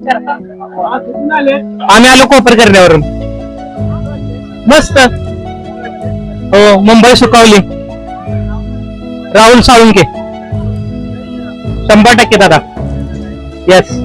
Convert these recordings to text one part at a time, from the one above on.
आम्ही आलो कोपर करण्यावरून. मस्त. हो, मुंबई सुकावली. राहुल साळुंके. 100% दादा. येस.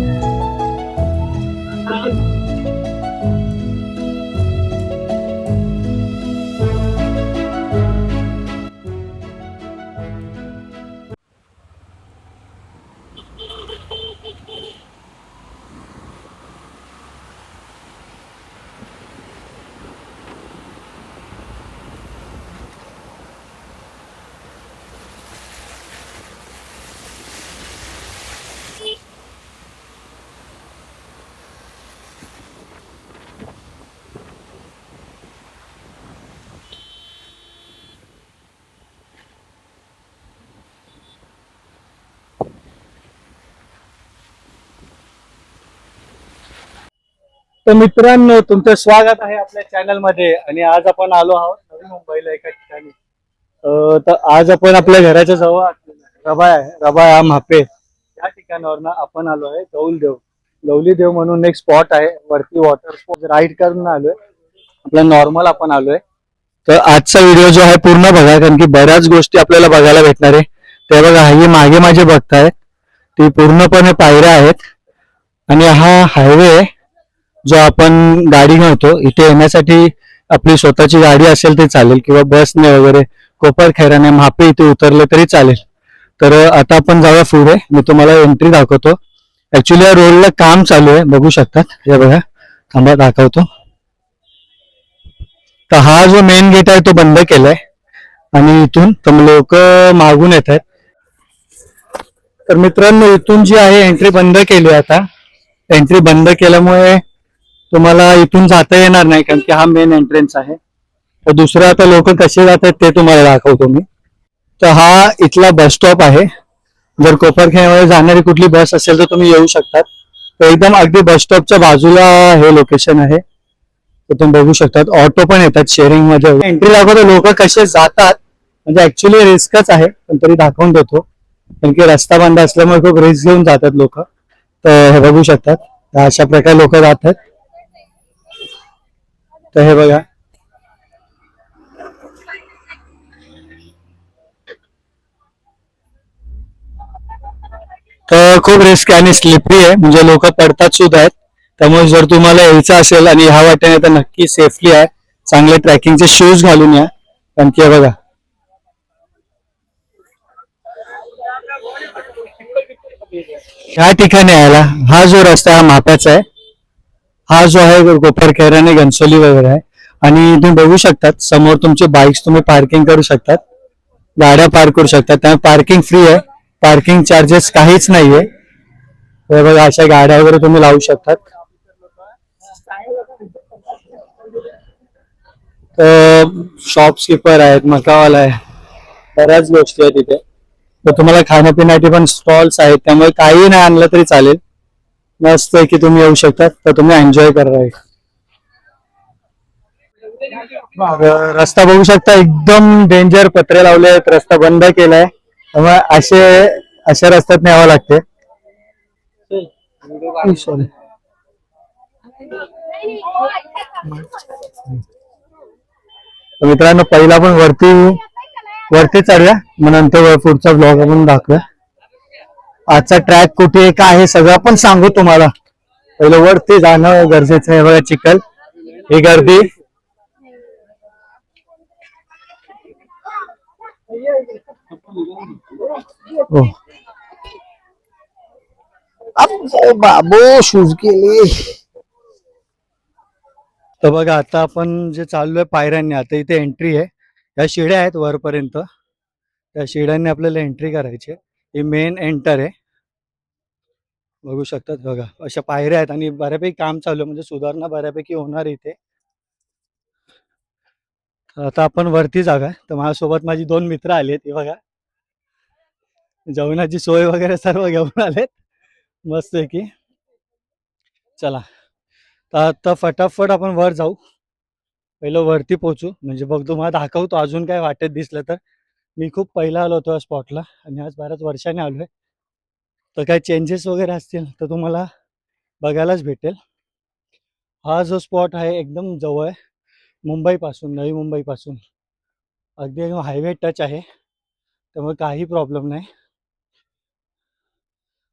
तर मित्रांनो, तुमचं स्वागत आहे आपल्या चॅनल मध्ये. आणि आज आपण आलो आहोत नवी मुंबईला एका ठिकाणी. तर आज आपण आपल्या घराच्या जवळ रबाळ हा म्हापे या ठिकाणावर आपण आलो आहे गवली देव म्हणून एक स्पॉट आहे. वरती वॉटर स्पोर्ट राईड करून आलोय. आपला नॉर्मल आपण आलोय. तर आजचा व्हिडिओ जो आहे पूर्ण बघा, कारण की बऱ्याच गोष्टी आपल्याला बघायला भेटणार आहे. ते बघा, ही मागे माझे बघताय ती पूर्णपणे पायऱ्या आहेत. आणि हा हायवे जो आपण गाडी घेतो, इथे येण्यासाठी आपली स्वतःची गाडी असेल तरी चालेल किंवा बसने वगैरे कोपर खैराने म्हापे इथे उतरले तरी चालेल. तर आता आपण जाऊया पुढे. मी तुम्हाला एंट्री दाखवतो. ऍक्च्युली या रोडला काम चालू आहे, बघू शकतात. हे बघा, थांबा दाखवतो. तर हा जो मेन गेट आहे तो बंद केलाय आणि इथून लोक मागून येत आहेत. तर मित्रांनो, इथून जी आहे एंट्री बंद केली. आता एंट्री बंद केल्यामुळे तुम्हाला इथून जाता येणार नाही, कारण की हा मेन एंट्रन्स आहे. तर दुसरं आता लोक कसे जात आहेत ते तुम्हाला दाखवतो मी. तर हा इथला बस स्टॉप आहे. जर कोपरखेड्यामध्ये जाणारी कुठली बस असेल तर तुम्ही येऊ शकतात. तर एकदम अगदी बस स्टॉपच्या बाजूला हे लोकेशन आहे. तर तुम्ही बघू शकतात. ऑटो पण येतात शेअरिंग मध्ये. एंट्री दाखवतो लोक कसे जातात. म्हणजे ऍक्च्युली रिस्कच आहे, पण तरी दाखवून देतो, कारण की रस्ता बंद असल्यामुळे खूप रिस्क घेऊन जातात लोक. तर हे बघू शकतात, अशा प्रकारे लोक जातात. तर हे बघा, तर खूप रिस्क आणि स्लिपरी आहे, म्हणजे लोक पडतात सुद्धा आहेत. त्यामुळे जर तुम्हाला यायचं असेल आणि ह्या वाटेने तर नक्की सेफली आहे. चांगले ट्रॅकिंगचे शूज घालून या, कारण की बघा ह्या ठिकाणी यायला हा जो रस्ता हा माप्याचा आहे. हा जो आहे कोपर खैराने घनसोली वगैरे आहे. आणि तुम्ही बघू शकतात समोर तुमचे बाईक्स तुम्ही पार्किंग करू शकतात, गाड्या पार्क करू शकतात. त्यामुळे पार्किंग फ्री आहे, पार्किंग चार्जेस काहीच नाहीये. हे बघा, अशा गाड्या वगैरे तुम्ही लावू शकतात. तर शॉपकीपर आहेत, मकावाला आहे, बऱ्याच गोष्टी आहेत तिथे. तर तुम्हाला खाण्यापिण्याचे पण स्टॉल्स आहेत, त्यामुळे काही नाही आणलं तरी चालेल. मस्त आहे की तुम्ही येऊ शकता. तर तुम्ही एन्जॉय करा. रस्ता बघू शकता, एकदम डेंजर पत्रे लावले आहेत, रस्ता बंद केलाय. त्यामुळे अशा रस्त्यात न्यावं लागते. मित्रांनो, पहिला पण वरती चढूया, मग नंतर पुढचा ब्लॉग आपण दाखवूया. आजचा ट्रॅक कुठे काय आहे सगळं पण सांगू तुम्हाला. पहिलं वरती जाणं गरजेचं आहे. बघा चिखल, ही गर्दी. बाबू शूज केले. तर बघा, आता आपण जे चाललोय पायऱ्यांनी, आता इथे एंट्री आहे. या शिड्या आहेत वरपर्यंत, त्या शिड्यांनी आपल्याला एंट्री करायची आहे. ही मेन एंटर आहे, बघू शकतात. बघा अशा पायऱ्या आहेत आणि बऱ्यापैकी काम चालू आहे, म्हणजे सुधारणा बऱ्यापैकी होणार इथे. आता आपण वरती जाऊया. तर माझ्यासोबत माझी 2 मित्र आलेत. हे बघा, जेवणाची सोय वगैरे सर्व घेऊन आलेत मस्त आहे की. चला, तर आता फटाफट आपण वर जाऊ. पहिलं वरती पोहोचू, म्हणजे बघ तुम्हाला दाखवतो अजून काय वाटेत दिसलं तर. मी खूप पहिला आलो होतो या स्पॉटला आणि आज बऱ्याच वर्षाने आलोय. तर काही चेंजेस वगैरे असतील तर तुम्हाला बघायलाच भेटेल. हा जो स्पॉट आहे एकदम जवळ आहे मुंबईपासून, नवी मुंबईपासून अगदी एकदम हायवे टच आहे, त्यामुळे काही प्रॉब्लेम नाही.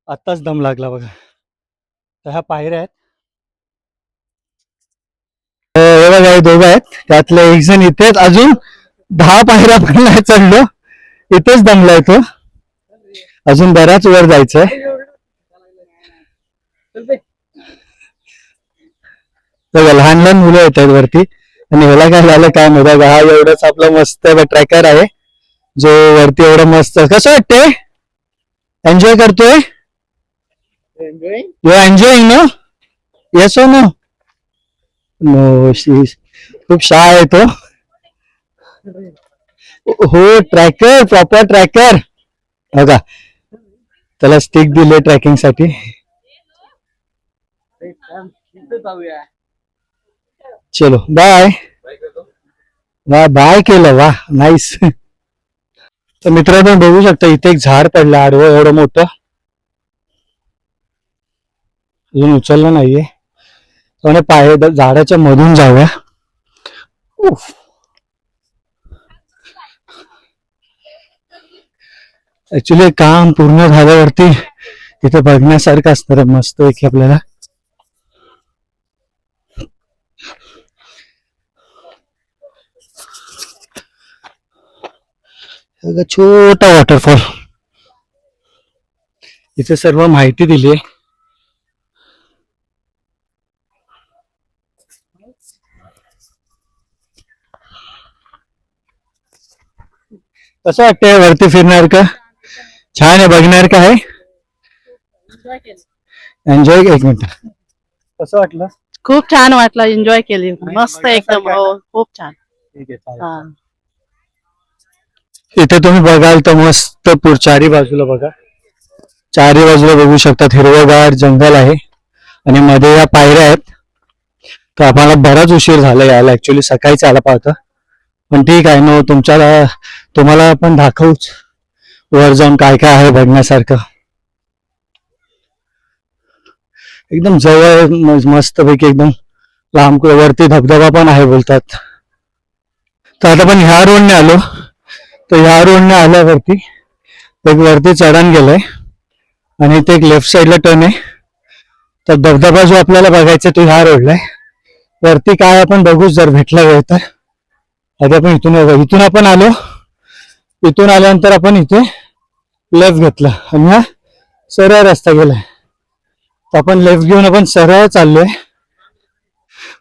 आत्ताच दम लागला बघा. तर ह्या पायऱ्या आहेत. हे बघा हे दोघं आहेत, त्यातले एक जण इथेच अजून 10 पायऱ्या पण नाही चढलो, इथेच दमलाय तो. अजून बराच वर जायचंय. बघा लहान लहान मुलं येत आहेत वरती, आणि ह्याला काय झालं काय माहिती. बघा हा एवढंच आपला मस्त ट्रॅकर आहे जो वरती एवढं मस्त. कसं वाटतंय? एन्जॉय करतोय? You enjoying no? Yes or no? No, खूप शाय आहे तो. हो ट्रॅकर, प्रॉपर ट्रॅकर. बघा त्याला स्टिक दिले ट्रॅकिंग साठी. चलो बाय. वा बाय केलं, वा नाईस. तर मित्रांनो बघू शकता इथे एक झाड पडलं आडवं एवढं मोठं, अजून उचललं नाहीये. त्यामुळे पाय झाडाच्या मधून जाऊया. ऍक्च्युली काम पूर्ण झाल्यावरती तिथे बघण्यासारखं असणार मस्त पैकी आपल्याला. छोटा वॉटरफॉल, इथे सर्व माहिती दिली आहे. कसं वाटतंय वरती फिरणार का? छान आहे, बघणार का आहे? एन्जॉय. एक मिनिट, कसं वाटलं? खूप छान वाटलं, एन्जॉय केली मस्त एकदम. हो खूप छान. ठीक आहे चालेल. हा इथे तुम्ही बघाल तर मस्त चारी बाजूला बघा, चारी बाजूला बघू शकतात हिरवगार जंगल आहे, आणि मध्ये या पायऱ्या आहेत. तर आम्हाला बराच उशीर झाला यायला, ऍक्च्युली सकाळीच आला पाहतं, पण ठीक आहे नो, तुम्हाला पण दाखवूच वर जाऊन काय काय आहे बघण्यासारखं. एकदम जवळ मस्त पैकी एकदम लांब वरती धबधबा पण आहे बोलतात. तर आता पण ह्या रोडने आलो, तर ह्या रोडने आल्यावरती एक वरती चढण गेलंय, आणि ते एक लेफ्ट साइडला टर्न आहे. तर धबधबा जो आपल्याला बघायचा तो ह्या रोडला आहे. वरती काय आपण बघूच जर भेटला वेळ तर. आता आपण इथून आपण आलो, इथून आल्यानंतर आपण इथे लेफ्ट घेतला आणि हा सरळ रस्ता गेलाय. तर आपण लेफ्ट घेऊन आपण सरळ चाललोय.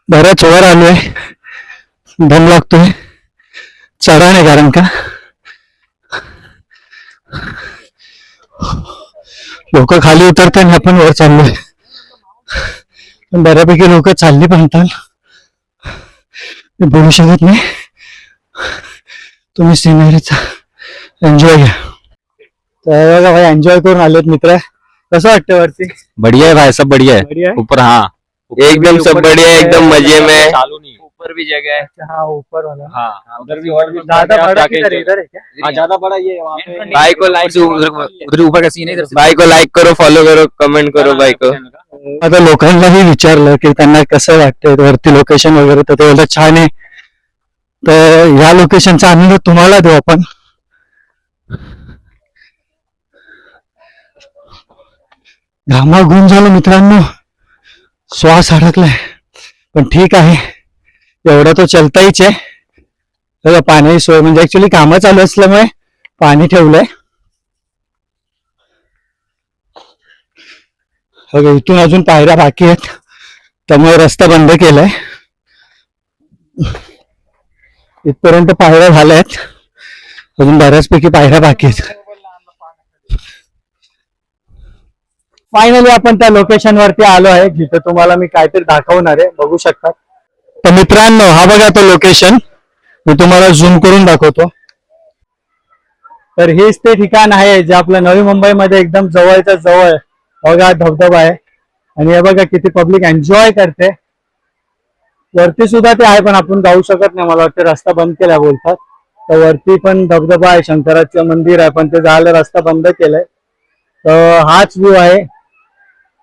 बऱ्याच वर आलोय, दम लागतोय, चढण आहे कारण का लोक खाली उतरतात आणि आपण वर चाललोय. पण बऱ्यापैकी लोक चालली पण मी बोलू शकत नाही. तुम्ही सिनरीचा एन्जॉय घ्या. तर बघा भाई एन्जॉय करून आलेत मित्र. कसं वाटतं वरती? बढ़िया है भाई, सब बढ़िया है। बढ़िया है? ऊपर हाँ एकदम सब बढ़िया है, एकदम मजे में। ऊपर भी जगह है। हाँ ऊपर वाला हाँ उधर भी और भी ज्यादा बड़ा किधर है? इधर है क्या? हाँ ज्यादा बड़ा ये वहाँ पे। भाई को लाइक, उधर ऊपर का सीन है, इधर भाई को लाइक करो, फॉलो करो, कमेंट करो भाई को। आता लोकांनाही विचारलं की त्यांना कसं वाटतंय वरती लोकेशन वगैरे, तर ते बोलतात छान आहे. तर या लोकेशनचा आनंद तुम्हाला देऊ आपण. घामाघूम झालं मित्रांनो, श्वास अडकलाय, पण ठीक आहे, एवढा तो चलताहीच आहे. पाणी सोय म्हणजे ऍक्च्युली कामं चालू असल्यामुळे पाणी ठेवलंय. इथून अजून पायऱ्या बाकी आहेत, त्यामुळे रस्ता बंद केलाय. इथपर्यंत पायऱ्या झाल्या आहेत, अजून बऱ्याचपैकी पायऱ्या बाकी आहेत. फायनली आपण त्या लोकेशन वरती आलो आहे जिथे तुम्हाला मी काहीतरी दाखवणार आहे, बघू शकता. तर मित्रांनो हा बघा तो लोकेशन, मी तुम्हाला झूम करून दाखवतो. तर हेच ते ठिकाण आहे जे आपल्या नवी मुंबईमध्ये एकदम जवळच्या जवळ बघा धबधबा आहे. आणि हे बघा किती पब्लिक एन्जॉय करते. वरती सुद्धा ते आहे पण आपण जाऊ शकत नाही, मला वाटतं रस्ता बंद केलाय बोलतात. तर वरती पण धबधबा आहे, शंकराचं मंदिर आहे, पण ते झालं रस्ता बंद केलाय. तर हाच व्ह्यू आहे.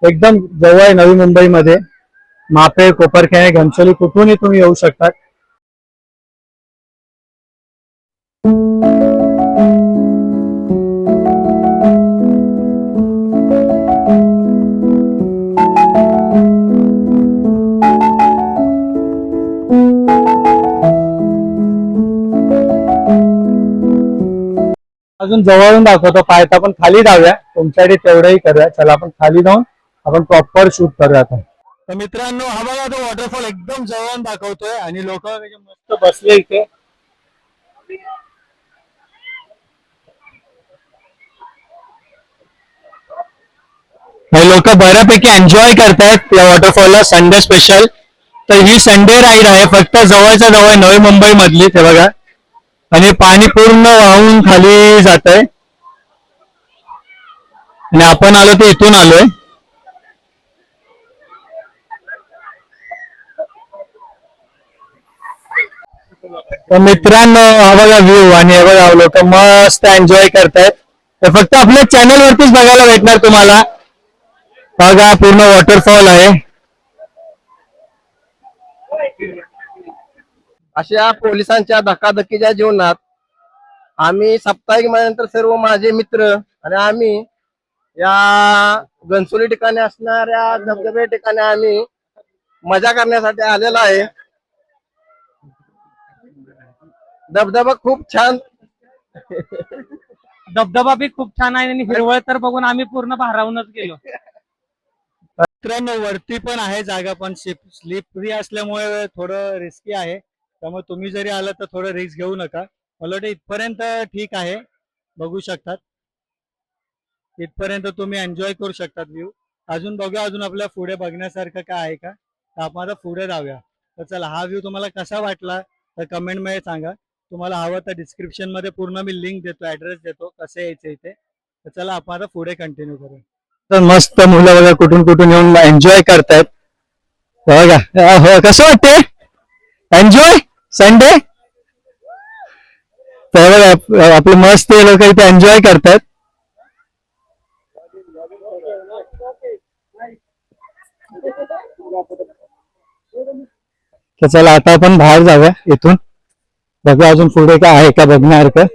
एकदम जवळ आहे नवी मुंबईमध्ये. मापे, कोपरखेरणे, घनसोली कुठूनही तुम्ही येऊ शकतात. अजून जवळून दाखवतो पायथा, पण खाली जाऊया. तुमच्याकडे तेवढंही करूया. चला आपण खाली जाऊन आपण प्रॉपर शूट करूया आता. तर मित्रांनो, हा बघा तो वॉटरफॉल एकदम जवळून दाखवतोय आणि लोक मस्त बसले इथे. हे लोक बऱ्यापैकी एन्जॉय करतायत या वॉटरफॉलला. Sunday special. तर ही संडे राईड आहे, फक्त जवळच्या जवळ नवी मुंबई मधली. ते बघा, आणि पाणी पूर्ण वाहून खाली जात आहे आणि आपण आलो ते इथून आलोय. तर मित्रांनो, हा बघा व्ह्यू आणि हे बघा लोक मस्त एन्जॉय करतायत. ते फक्त आपल्या चॅनल वरतीच बघायला भेटणार तुम्हाला. बघा पूर्ण वॉटरफॉल आहे. अशा पोलिसांच्या धक्काधक्कीच्या जीवनात आम्ही साप्ताहिक महिन्यानंतर सर्व माझे मित्र आणि आम्ही या घनसोली ठिकाणी असणाऱ्या धबधबे ठिकाणी आम्ही मजा करण्यासाठी आलेलो आहे. धबधबा खूप छान, धबधबा बी खूप छान आहे आणि हिरवळ तर बघून आम्ही पूर्ण भारावूनच गेलो. मित्रांनो, वरती पण आहे जागा, पण स्लिपरी असल्यामुळे थोडं रिस्की आहे. त्यामुळे तुम्ही जरी आलात तर थोडं रिस्क घेऊ नका. मला वाटतं इथपर्यंत ठीक आहे, बघू शकतात. इथपर्यंत तुम्ही एन्जॉय करू शकतात व्ह्यू. अजून बघूया, अजून आपल्या पुढे बघण्यासारखं काय आहे का. तर आपण आता पुढे जाऊया. तर चला, हा व्ह्यू तुम्हाला कसा वाटला तर कमेंट मध्ये सांगा. तुम्हाला हवं तर डिस्क्रिप्शन मध्ये पूर्ण मी लिंक देतो, ऍड्रेस देतो कसं यायचं इथे. तर चला आपण आता पुढे कंटिन्यू करू. तर मस्त मुलं बघा कुठून कुठून येऊन एन्जॉय करतायत. बघा हो, कसं वाटतंय एन्जॉय संडे. तर बघा आपले मस्त लोक इथे एन्जॉय करतायत. तर चला आता आपण बाहेर जाऊया इथून. बघा अजून पुढे काय आहे का बघण्यासारखं.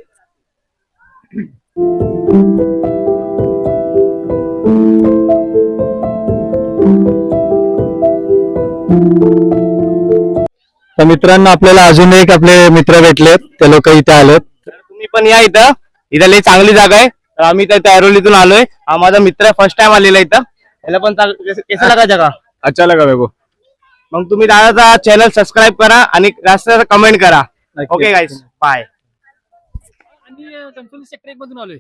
तर मित्रांनो, आपल्याला अजून एक आपले मित्र भेटलेत. ते लोक इथे आलेत. तुम्ही पण या इथं. इथं लई चांगली जागा आहे. तर आम्ही इथं ऐरोलीतून आलोय. हा माझा मित्र फर्स्ट टाइम आलेला इथं. याला पण कैसा लगा जगा? अच्छा लगा मेरे को. मग तुम्ही दादाचा चॅनल सबस्क्राईब करा आणि जास्त कमेंट करा. ओके गाईस, बाय. आणि घनसोली सेक्टर 1 मधून आलोय.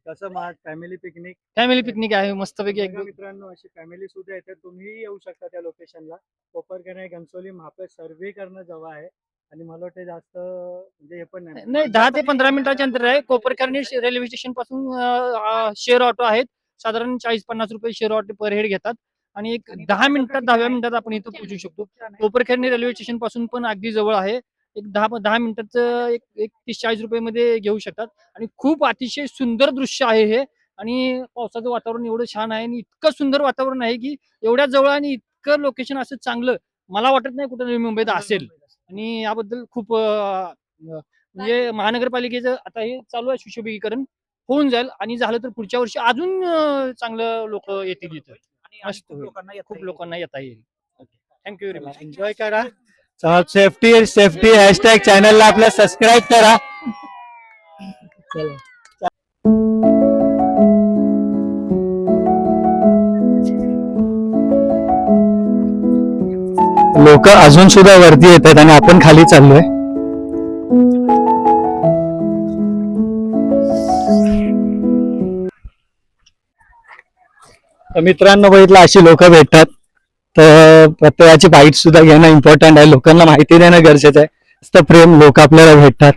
कसं फॅमिली पिकनिक. फॅमिली पिकनिक आहे मस्तपैकी एकदम. मित्रांनो, अशी फॅमिली सुद्धा येते, तुम्ही येऊ शकता त्या लोकेशनला. कोपरखेरणे, घनसोली, महापे सर्वे करणं जवळ आहे. आणि मला वाटतं जास्त म्हणजे हे पण नाही, 10 ते 15 मिनिटाचे अंतर आहे. कोपरखेरणे रेल्वे स्टेशन पासून शेअर ऑटो आहेत. साधारण 40-50 रुपये शेअर ऑटो पर हेड घेतात आणि एक 10 मिनिटात 10व्या मिनिटात आपण इथं पोहोचू शकतो. कोपरखेरणे रेल्वे स्टेशन पासून पण अगदी जवळ आहे. एक 10 मिनिटाचं एक 30-40 रुपये मध्ये घेऊ शकतात. आणि खूप अतिशय सुंदर दृश्य आहे हे. आणि पावसाचं वातावरण एवढं छान आहे आणि इतकं सुंदर वातावरण आहे की एवढ्या जवळ आणि इतकं लोकेशन असं चांगलं मला वाटत नाही कुठं नवी मुंबईत असेल. आणि याबद्दल खूप म्हणजे महानगरपालिकेचं आता हे चालू आहे, सुशोभीकरण होऊन जाईल आणि झालं तर पुढच्या वर्षी अजून चांगलं लोक येतील इथं. मस्त खूप लोकांना येता येईल. Thank you very much. एन्जॉय करा. सेफ्टी हॅशटॅग चॅनलला आपल्या सबस्क्राईब करा. लोक अजून सुद्धा वरती येत आहेत आणि आपण खाली चाललोय. तर मित्रांनो, बघितलं अशी लोक भेटतात. तर प्रत्येकाची बाईट सुद्धा घेणं इम्पॉर्टंट आहे. लोकांना माहिती देणं गरजेचं आहे. नुसतं प्रेम लोक आपल्याला भेटतात,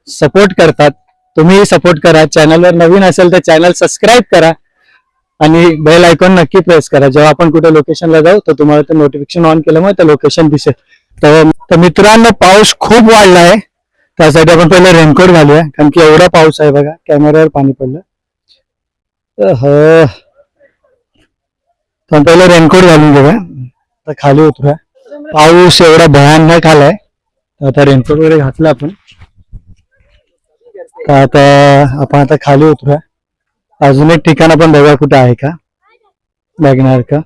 सपोर्ट करतात. तुम्ही सपोर्ट करा. चॅनलवर नवीन असेल तर चॅनल सबस्क्राईब करा आणि बेल आयकॉन नक्की प्रेस करा. जेव्हा आपण कुठे लोकेशनला जाऊ तर तुम्हाला ते नोटिफिकेशन ऑन केल्यामुळे ते लोकेशन दिसेल. तर मित्रांनो, पाऊस खूप वाढला आहे. त्यासाठी आपण पहिले रेनकोट घालूया, कारण की एवढा पाऊस आहे. बघा कॅमेऱ्यावर पाणी पडलं. तर पहिलं रेनकोट घालून घेऊया. आता खाली उतरूया. पाऊस एवढा भयानक आलाय. तर आता रेनकोट वगैरे घातला आपण. तर आता खाली उतरूया. अजून एक ठिकाण आपण बघा कुठं आहे का बघण्यासारखं.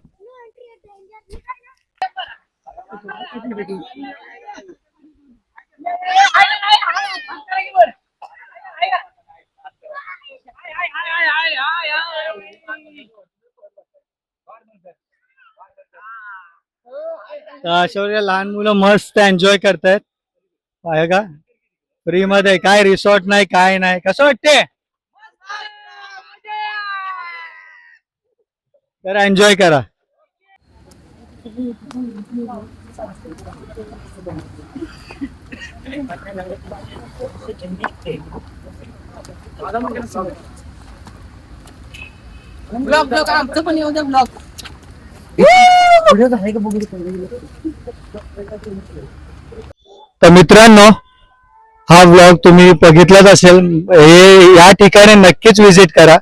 तर अशा वेळेला लहान मुलं मस्त एन्जॉय करतायत. आहे का फ्री मध्ये, काय रिसॉर्ट नाही काय नाही. कसं वाटते? तर एन्जॉय करा. ब्लॉग आमचं पण येऊ द्या ब्लॉग. तर मित्रांनो, हा व्लॉग तुम्ही बघितलाच असेल. हे या ठिकाणी नक्कीच व्हिजिट करा.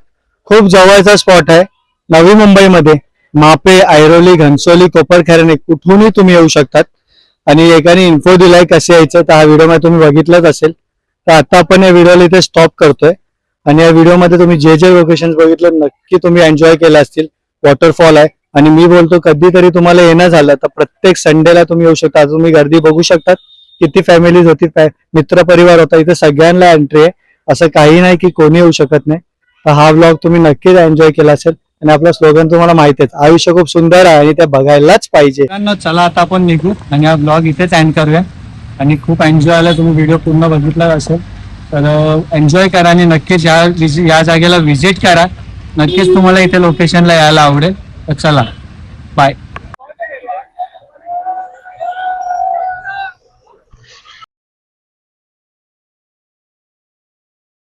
खूप जवळचा स्पॉट आहे नवी मुंबईमध्ये. मापे, ऐरोली, घनसोली, कोपरखैरणे कुठूनही तुम्ही येऊ शकतात. आणि एकाने इन्फो दिलाय कसे यायचं, तर हा व्हिडिओ मध्ये तुम्ही बघितलंच असेल. तर आता आपण या व्हिडिओला इथे स्टॉप करतोय. आणि या व्हिडिओमध्ये तुम्ही जे जे लोकेशन बघितलं नक्की तुम्ही एन्जॉय केलं असतील. वॉटरफॉल आहे. आणि मी बोलतो कधीतरी तुम्हाला येणं झालं तर प्रत्येक संडेला तुम्ही येऊ शकता. तुम्ही गर्दी बघू शकतात. किती फॅमिलीज होती, मित्र परिवार होता. इथे सगळ्यांना एंट्री आहे. असं काही नाही की कोणी येऊ शकत नाही. तर हा व्लॉग तुम्ही नक्कीच एन्जॉय केला असेल. आणि आपलं स्लोगन तुम्हाला माहिती आहे, आयुष्य खूप सुंदर आहे आणि ते बघायलाच पाहिजे. चला आता आपण निघू आणि हा ब्लॉग इथेच एंड करूया. आणि खूप एन्जॉय आला. तुम्ही व्हिडिओ पूर्ण बघितला असेल तर एन्जॉय करा आणि नक्कीच या जागेला व्हिजिट करा. नक्कीच तुम्हाला इथे लोकेशनला यायला आवडेल. तर चला बाय.